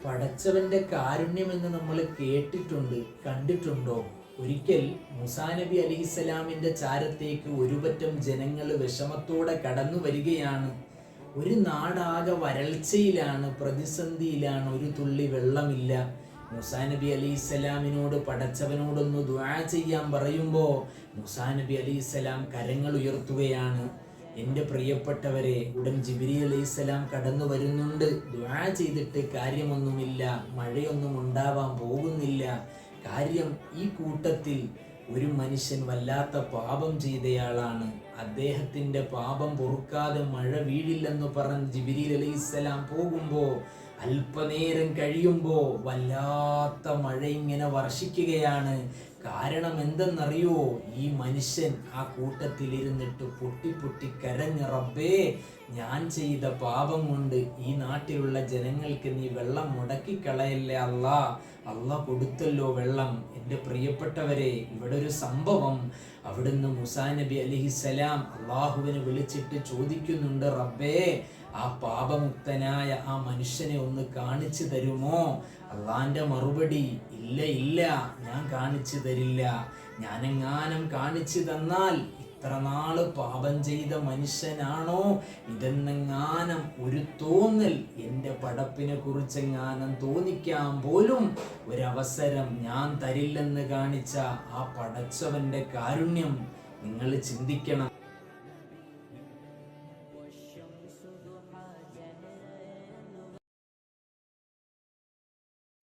പടച്ചവന്റെ കാരുണ്യമെന്ന് നമ്മൾ കേട്ടിട്ടുണ്ട്, കണ്ടിട്ടുണ്ടോ? ഒരിക്കൽ മൂസാ നബി അലൈഹിസ്സലാമിന്റെ ചാരത്തേക്ക് ഒരുപറ്റം ജനങ്ങൾ വിഷമത്തോടെ കടന്നു വരികയാണ്. ഒരു നാടാകെ വരൾച്ചയിലാണ്, പ്രതിസന്ധിയിലാണ്, ഒരു തുള്ളി വെള്ളമില്ല. മൂസാ നബി അലൈഹിസ്സലാമിനോട് പടച്ചവനോടൊന്ന് ദുആ ചെയ്യാൻ പറയുമ്പോൾ മൂസാ നബി അലൈഹിസ്സലാം കരങ്ങൾ ഉയർത്തുകയാണ്. എൻ്റെ പ്രിയപ്പെട്ടവരെ, ഉടൻ ജിബ്രീൽ അലൈഹിസ്സലാം കടന്നു വരുന്നുണ്ട്. ദുആ ചെയ്തിട്ട് കാര്യമൊന്നുമില്ല, മഴയൊന്നും ഉണ്ടാവാൻ പോകുന്നില്ല. കാര്യം, ഈ കൂട്ടത്തിൽ ഒരു മനുഷ്യൻ വല്ലാത്ത പാപം ചെയ്തയാളാണ്. അദ്ദേഹത്തിൻ്റെ പാപം പൊറുക്കാതെ മഴ വീഴില്ലെന്ന് പറഞ്ഞ് ജിബ്രീൽ അലൈഹിസ്സലാം പോകുമ്പോൾ അല്പനേരം കഴിയുമ്പോൾ വല്ലാത്ത മഴ ഇങ്ങനെ വർഷിക്കുകയാണ്. കാരണം എന്തെന്നറിയോ? ഈ മനുഷ്യൻ ആ കൂട്ടത്തിലിരുന്നിട്ട് പൊട്ടി പൊട്ടി കരഞ്ഞ്, റബ്ബേ, ഞാൻ ചെയ്ത പാപം കൊണ്ട് ഈ നാട്ടിലുള്ള ജനങ്ങൾക്ക് നീ വെള്ളം മുടക്കിക്കളയല്ലേ അല്ലാ. അല്ലാ കൊടുത്തല്ലോ വെള്ളം. എൻ്റെ പ്രിയപ്പെട്ടവരെ, ഇവിടെ ഒരു സംഭവം. അവിടുന്ന് മൂസാ നബി അലൈഹിസ്സലാം അള്ളാഹുവിനെ വിളിച്ചിട്ട് ചോദിക്കുന്നുണ്ട്, റബ്ബേ, ആ പാപമുക്തനായ ആ മനുഷ്യനെ ഒന്ന് കാണിച്ചു തരുമോ? അള്ളാന്റെ മറുപടി, ഇല്ല ഇല്ല, ഞാൻ കാണിച്ചു തരില്ല. ഞാനെങ്ങാനും കാണിച്ചു തന്നാൽ ഇത്ര നാള് പാപം ചെയ്ത മനുഷ്യനാണോ ഇതെന്നെങ്ങാനും ഒരു തോന്നൽ എൻ്റെ പടപ്പിനെ കുറിച്ചെങ്ങാനും തോന്നിക്കാൻ പോലും ഒരവസരം ഞാൻ തരില്ലെന്ന് കാണിച്ച ആ പടച്ചവന്റെ കാരുണ്യം നിങ്ങൾ ചിന്തിക്കണം.